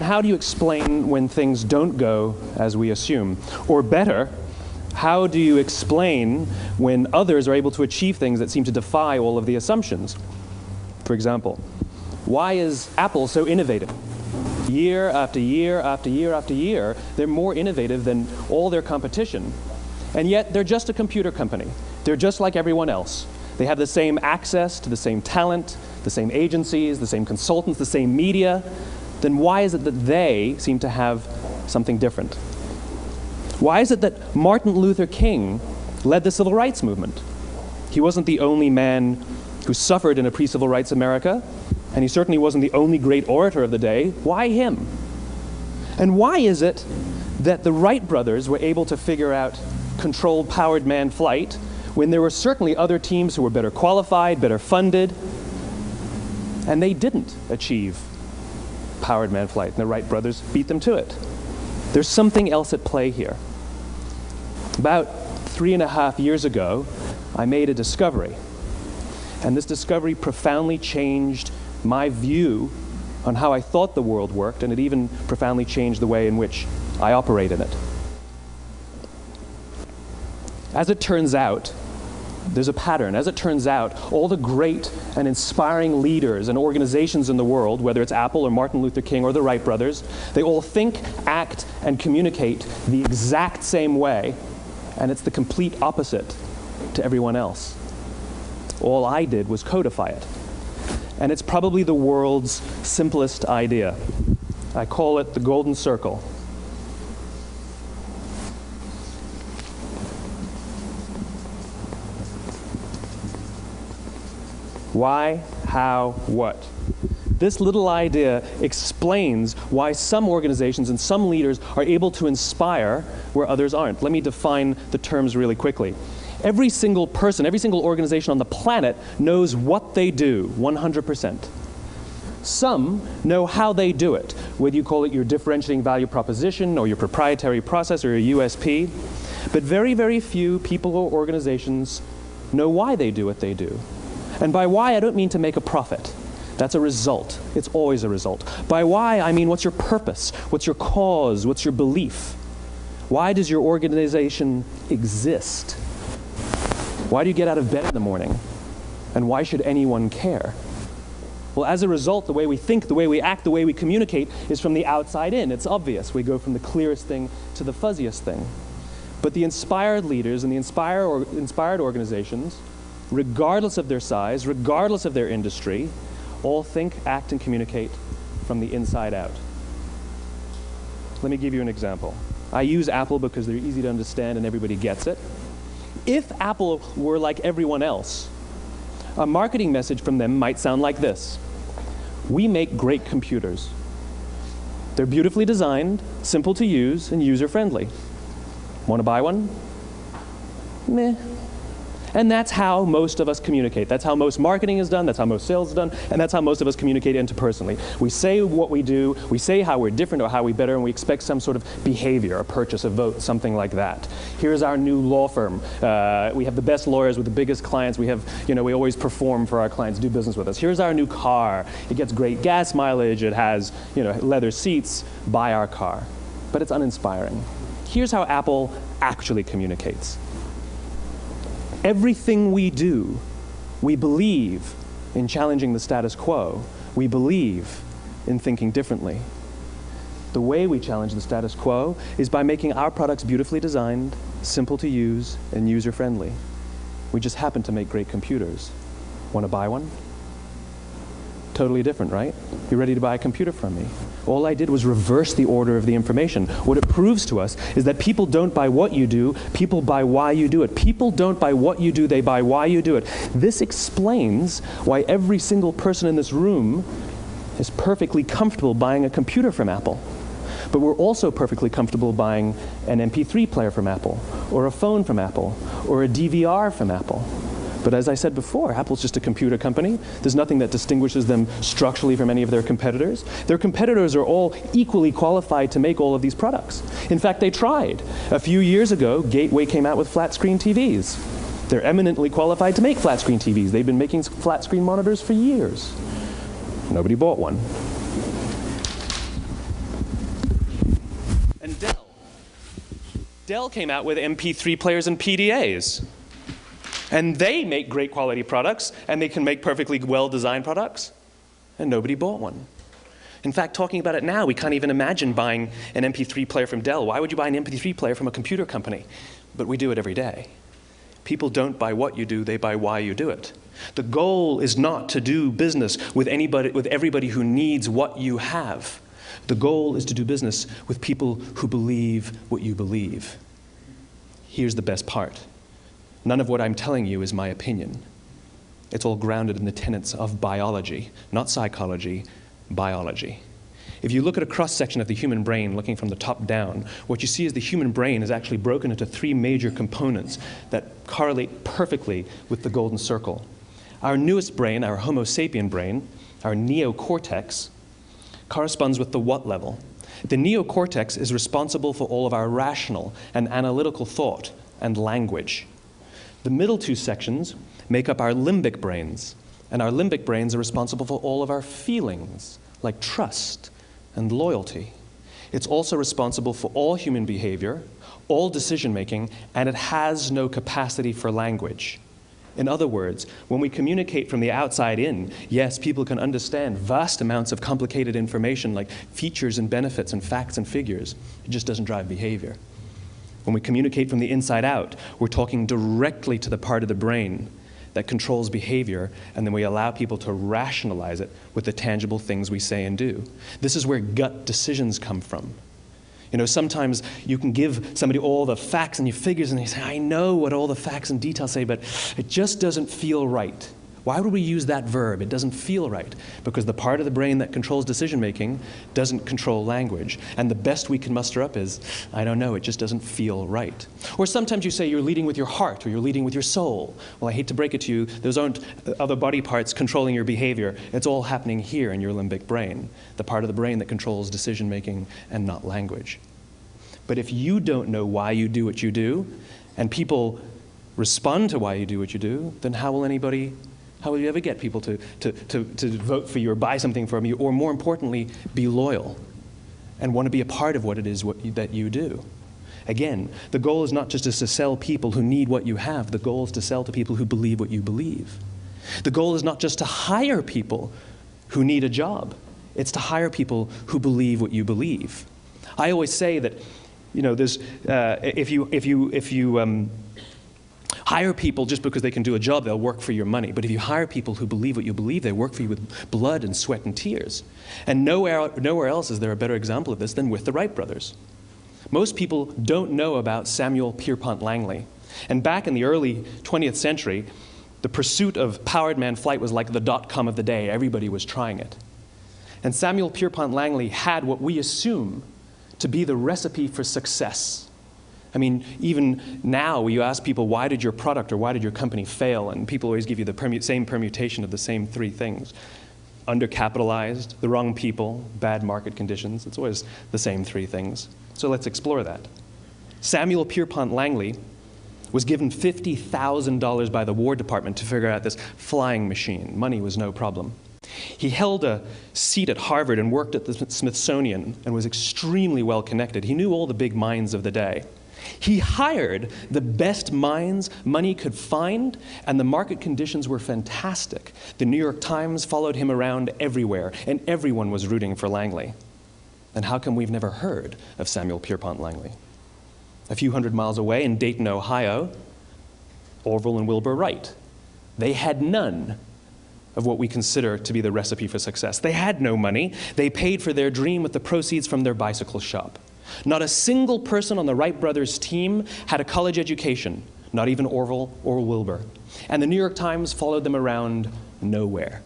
How do you explain when things don't go as we assume? Or better, how do you explain when others are able to achieve things that seem to defy all of the assumptions? For example, why is Apple so innovative? Year after year after year after year, they're more innovative than all their competition. And yet, they're just a computer company. They're just like everyone else. They have the same access to the same talent, the same agencies, the same consultants, the same media. Then why is it that they seem to have something different? Why is it that Martin Luther King led the civil rights movement? He wasn't the only man who suffered in a pre-civil rights America, and he certainly wasn't the only great orator of the day. Why him? And why is it that the Wright brothers were able to figure out controlled powered manned flight when there were certainly other teams who were better qualified, better funded, and they didn't achieve powered manned flight, and the Wright brothers beat them to it? There's something else at play here. About 3.5 years ago, I made a discovery, and this discovery profoundly changed my view on how I thought the world worked, and it even profoundly changed the way in which I operate in it. As it turns out, there's a pattern. As it turns out, all the great and inspiring leaders and organizations in the world, whether it's Apple or Martin Luther King or the Wright brothers, they all think, act, and communicate the exact same way, and it's the complete opposite to everyone else. All I did was codify it. And it's probably the world's simplest idea. I call it the golden circle. Why, how, what? This little idea explains why some organizations and some leaders are able to inspire where others aren't. Let me define the terms really quickly. Every single person, every single organization on the planet knows what they do, 100%. Some know how they do it, whether you call it your differentiating value proposition or your proprietary process or your USP. But very, very few people or organizations know why they do what they do. And by why, I don't mean to make a profit. That's a result. It's always a result. By why, I mean what's your purpose? What's your cause? What's your belief? Why does your organization exist? Why do you get out of bed in the morning? And why should anyone care? Well, as a result, the way we think, the way we act, the way we communicate is from the outside in. It's obvious. We go from the clearest thing to the fuzziest thing. But the inspired leaders and the inspired organizations, regardless of their size, regardless of their industry, all think, act, and communicate from the inside out. Let me give you an example. I use Apple because they're easy to understand and everybody gets it. If Apple were like everyone else, a marketing message from them might sound like this: we make great computers. They're beautifully designed, simple to use, and user-friendly. Want to buy one? Meh. And that's how most of us communicate. That's how most marketing is done, that's how most sales is done, and that's how most of us communicate interpersonally. We say what we do, we say how we're different or how we're better, and we expect some sort of behavior, a purchase, a vote, something like that. Here's our new law firm. We have the best lawyers with the biggest clients. We have, we always perform for our clients, do business with us. Here's our new car. It gets great gas mileage. It has, leather seats. Buy our car. But it's uninspiring. Here's how Apple actually communicates. Everything we do, we believe in challenging the status quo. We believe in thinking differently. The way we challenge the status quo is by making our products beautifully designed, simple to use, and user-friendly. We just happen to make great computers. Want to buy one? Totally different, right? You're ready to buy a computer from me. All I did was reverse the order of the information. What it proves to us is that people don't buy what you do, people buy why you do it. People don't buy what you do, they buy why you do it. This explains why every single person in this room is perfectly comfortable buying a computer from Apple. But we're also perfectly comfortable buying an MP3 player from Apple, or a phone from Apple, or a DVR from Apple. But as I said before, Apple's just a computer company. There's nothing that distinguishes them structurally from any of their competitors. Their competitors are all equally qualified to make all of these products. In fact, they tried. A few years ago, Gateway came out with flat-screen TVs. They're eminently qualified to make flat-screen TVs. They've been making flat-screen monitors for years. Nobody bought one. And Dell came out with MP3 players and PDAs. And they make great quality products, and they can make perfectly well-designed products, and nobody bought one. In fact, talking about it now, we can't even imagine buying an MP3 player from Dell. Why would you buy an MP3 player from a computer company? But we do it every day. People don't buy what you do, they buy why you do it. The goal is not to do business with everybody who needs what you have. The goal is to do business with people who believe what you believe. Here's the best part. None of what I'm telling you is my opinion. It's all grounded in the tenets of biology, not psychology, biology. If you look at a cross-section of the human brain, looking from the top down, what you see is the human brain is actually broken into 3 major components that correlate perfectly with the golden circle. Our newest brain, our Homo sapien brain, our neocortex, corresponds with the what level. The neocortex is responsible for all of our rational and analytical thought and language. The middle 2 sections make up our limbic brains, and our limbic brains are responsible for all of our feelings, like trust and loyalty. It's also responsible for all human behavior, all decision-making, and it has no capacity for language. In other words, when we communicate from the outside in, yes, people can understand vast amounts of complicated information like features and benefits and facts and figures. It just doesn't drive behavior. When we communicate from the inside out, we're talking directly to the part of the brain that controls behavior, and then we allow people to rationalize it with the tangible things we say and do. This is where gut decisions come from. You know, sometimes you can give somebody all the facts and your figures, and they say, I know what all the facts and details say, but it just doesn't feel right. Why would we use that verb? It doesn't feel right. Because the part of the brain that controls decision-making doesn't control language. And the best we can muster up is, I don't know, it just doesn't feel right. Or sometimes you say you're leading with your heart or you're leading with your soul. Well, I hate to break it to you, those aren't other body parts controlling your behavior. It's all happening here in your limbic brain, the part of the brain that controls decision-making and not language. But if you don't know why you do what you do, and people respond to why you do what you do, then how will you ever get people to vote for you or buy something from you, or more importantly, be loyal and want to be a part of what it is that you do? Again, the goal is not just to sell people who need what you have. The goal is to sell to people who believe what you believe. The goal is not just to hire people who need a job. It's to hire people who believe what you believe. I always say that, you know, there's, if you hire people just because they can do a job, they'll work for your money. But if you hire people who believe what you believe, they work for you with blood and sweat and tears. And nowhere else is there a better example of this than with the Wright brothers. Most people don't know about Samuel Pierpont Langley. And back in the early 20th century, the pursuit of powered man flight was like the dot-com of the day. Everybody was trying it. And Samuel Pierpont Langley had what we assume to be the recipe for success. I mean, even now, you ask people, why did your product or why did your company fail? And people always give you the same permutation of the same 3 things. Undercapitalized, the wrong people, bad market conditions. It's always the same 3 things. So let's explore that. Samuel Pierpont Langley was given $50,000 by the War Department to figure out this flying machine. Money was no problem. He held a seat at Harvard and worked at the Smithsonian and was extremely well connected. He knew all the big minds of the day. He hired the best minds money could find, and the market conditions were fantastic. The New York Times followed him around everywhere, and everyone was rooting for Langley. And how come we've never heard of Samuel Pierpont Langley? A few hundred miles away in Dayton, Ohio, Orville and Wilbur Wright. They had none of what we consider to be the recipe for success. They had no money. They paid for their dream with the proceeds from their bicycle shop. Not a single person on the Wright brothers' team had a college education, not even Orville or Wilbur. And the New York Times followed them around nowhere.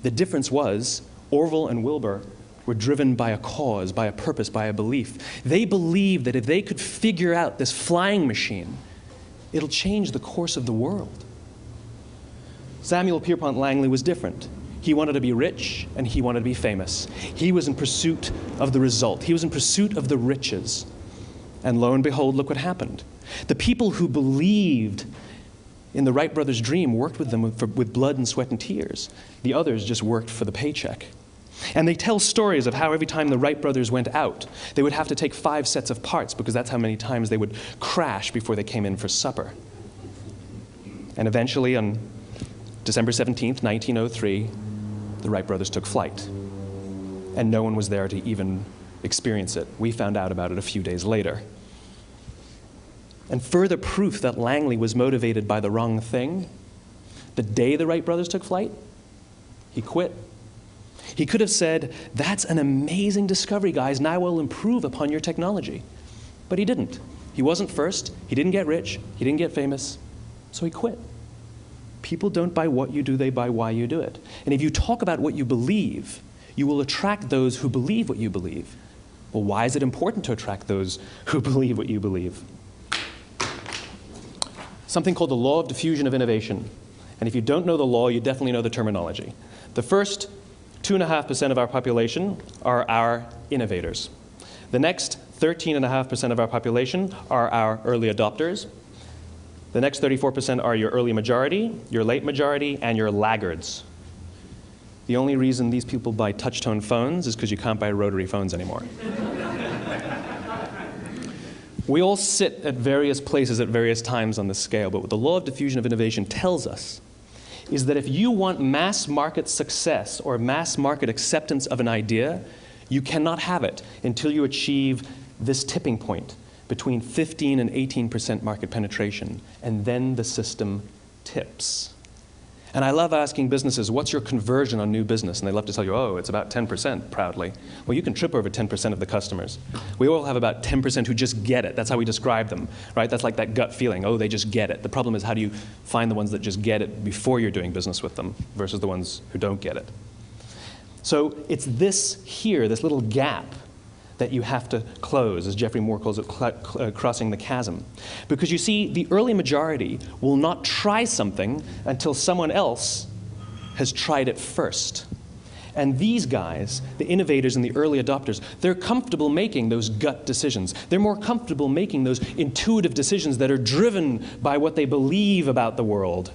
The difference was Orville and Wilbur were driven by a cause, by a purpose, by a belief. They believed that if they could figure out this flying machine, it'll change the course of the world. Samuel Pierpont Langley was different. He wanted to be rich, and he wanted to be famous. He was in pursuit of the result. He was in pursuit of the riches. And lo and behold, look what happened. The people who believed in the Wright brothers' dream worked with them with blood and sweat and tears. The others just worked for the paycheck. And they tell stories of how every time the Wright brothers went out, they would have to take 5 sets of parts because that's how many times they would crash before they came in for supper. And eventually, on December 17th, 1903, the Wright brothers took flight. And no one was there to even experience it. We found out about it a few days later. And further proof that Langley was motivated by the wrong thing, the day the Wright brothers took flight, he quit. He could have said, "That's an amazing discovery, guys. Now we'll improve upon your technology." But he didn't. He wasn't first. He didn't get rich. He didn't get famous. So he quit. People don't buy what you do, they buy why you do it. And if you talk about what you believe, you will attract those who believe what you believe. Well, why is it important to attract those who believe what you believe? Something called the law of diffusion of innovation. And if you don't know the law, you definitely know the terminology. The first 2.5% of our population are our innovators. The next 13.5% of our population are our early adopters. The next 34% are your early majority, your late majority, and your laggards. The only reason these people buy touch-tone phones is because you can't buy rotary phones anymore. We all sit at various places at various times on the scale, but what the law of diffusion of innovation tells us is that if you want mass market success or mass market acceptance of an idea, you cannot have it until you achieve this tipping point between 15 and 18% market penetration, and then the system tips. And I love asking businesses, what's your conversion on new business? And they love to tell you, oh, it's about 10%, proudly. Well, you can trip over 10% of the customers. We all have about 10% who just get it. That's how we describe them, right? That's like that gut feeling, oh, they just get it. The problem is, how do you find the ones that just get it before you're doing business with them versus the ones who don't get it? So it's this here, this little gap, that you have to close, as Geoffrey Moore calls it, crossing the chasm. Because you see, the early majority will not try something until someone else has tried it first. And these guys, the innovators and the early adopters, they're comfortable making those gut decisions. They're more comfortable making those intuitive decisions that are driven by what they believe about the world,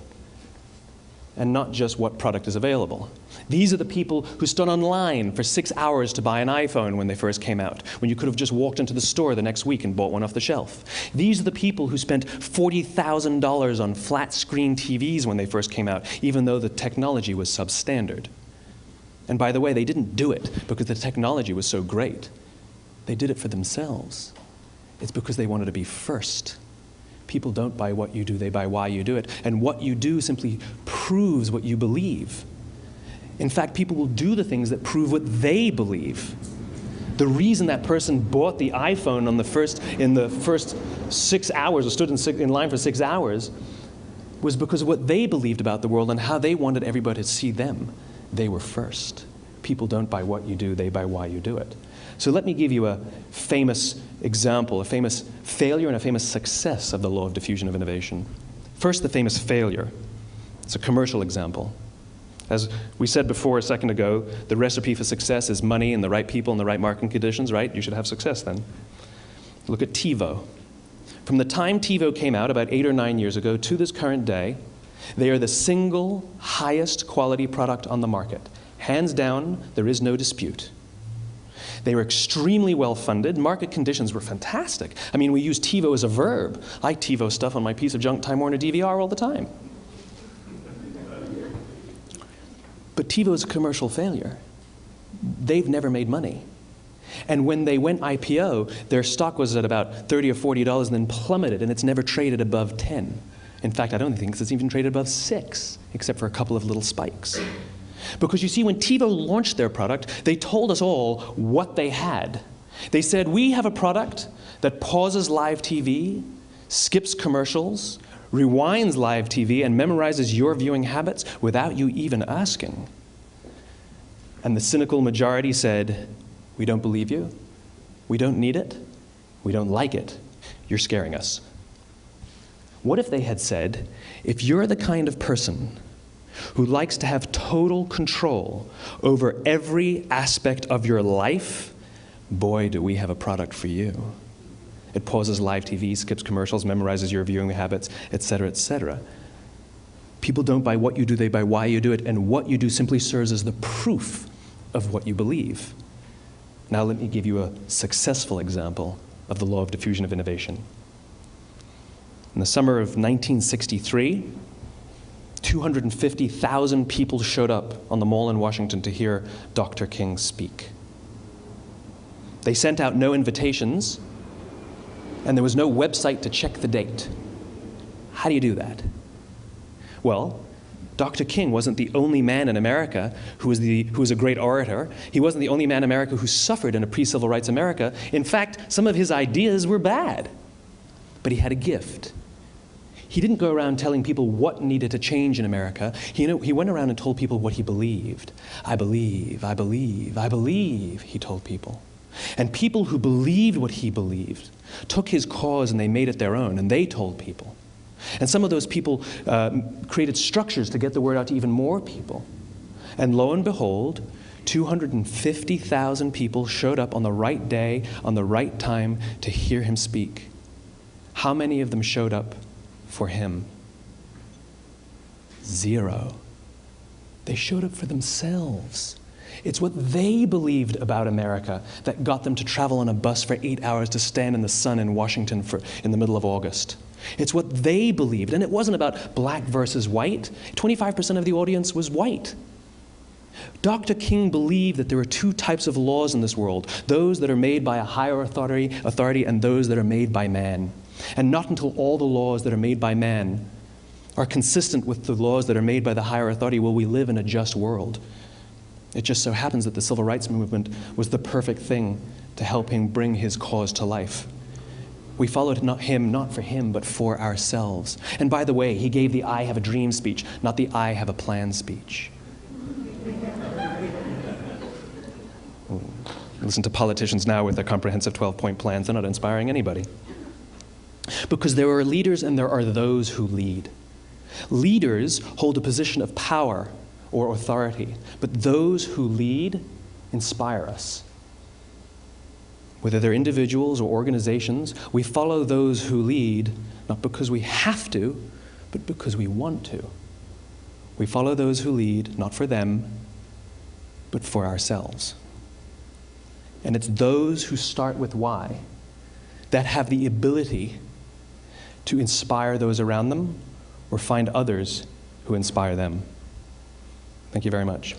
and not just what product is available. These are the people who stood online for 6 hours to buy an iPhone when they first came out, when you could have just walked into the store the next week and bought one off the shelf. These are the people who spent $40,000 on flat-screen TVs when they first came out, even though the technology was substandard. And by the way, they didn't do it because the technology was so great. They did it for themselves. It's because they wanted to be first. People don't buy what you do, they buy why you do it. And what you do simply proves what you believe. In fact, people will do the things that prove what they believe. The reason that person bought the iPhone in the first 6 hours, or stood in line for 6 hours, was because of what they believed about the world and how they wanted everybody to see them. They were first. People don't buy what you do, they buy why you do it. So let me give you a famous example, a famous failure and a famous success of the law of diffusion of innovation. First, the famous failure. It's a commercial example. As we said before a second ago, the recipe for success is money and the right people and the right marketing conditions, right? You should have success then. Look at TiVo. From the time TiVo came out about 8 or 9 years ago to this current day, they are the single highest quality product on the market. Hands down, there is no dispute. They were extremely well-funded. Market conditions were fantastic. I mean, we use TiVo as a verb. I TiVo stuff on my piece of junk Time Warner DVR all the time. But TiVo is a commercial failure. They've never made money. And when they went IPO, their stock was at about $30 or $40 and then plummeted, and it's never traded above 10. In fact, I don't think it's even traded above 6, except for a couple of little spikes. Because you see, when TiVo launched their product, they told us all what they had. They said, we have a product that pauses live TV, skips commercials, rewinds live TV, and memorizes your viewing habits without you even asking. And the cynical majority said, we don't believe you, we don't need it, we don't like it, you're scaring us. What if they had said, if you're the kind of person who likes to have total control over every aspect of your life, boy, do we have a product for you. It pauses live TV, skips commercials, memorizes your viewing habits, etc., etc. People don't buy what you do, they buy why you do it, and what you do simply serves as the proof of what you believe. Now let me give you a successful example of the law of diffusion of innovation. In the summer of 1963, 250,000 people showed up on the Mall in Washington to hear Dr. King speak. They sent out no invitations, and there was no website to check the date. How do you do that? Well, Dr. King wasn't the only man in America who was a great orator. He wasn't the only man in America who suffered in a pre-civil rights America. In fact, some of his ideas were bad. But he had a gift. He didn't go around telling people what needed to change in America. He went around and told people what he believed. I believe, I believe, I believe, he told people. And people who believed what he believed took his cause and they made it their own, and they told people. And some of those people created structures to get the word out to even more people. And lo and behold, 250,000 people showed up on the right day, on the right time to hear him speak. How many of them showed up for him? 0. They showed up for themselves. It's what they believed about America that got them to travel on a bus for 8 hours to stand in the sun in Washington in the middle of August. It's what they believed, and it wasn't about black versus white. 25% of the audience was white. Dr. King believed that there are 2 types of laws in this world, those that are made by a higher authority and those that are made by man. And not until all the laws that are made by man are consistent with the laws that are made by the higher authority will we live in a just world. It just so happens that the civil rights movement was the perfect thing to help him bring his cause to life. We followed him not for him, but for ourselves. And by the way, he gave the I have a dream speech, not the I have a plan speech. Listen to politicians now with their comprehensive 12-point plans. They're not inspiring anybody. Because there are leaders and there are those who lead. Leaders hold a position of power or authority, but those who lead inspire us. Whether they're individuals or organizations, we follow those who lead not because we have to, but because we want to. We follow those who lead not for them, but for ourselves. And it's those who start with why that have the ability to inspire those around them or find others who inspire them. Thank you very much.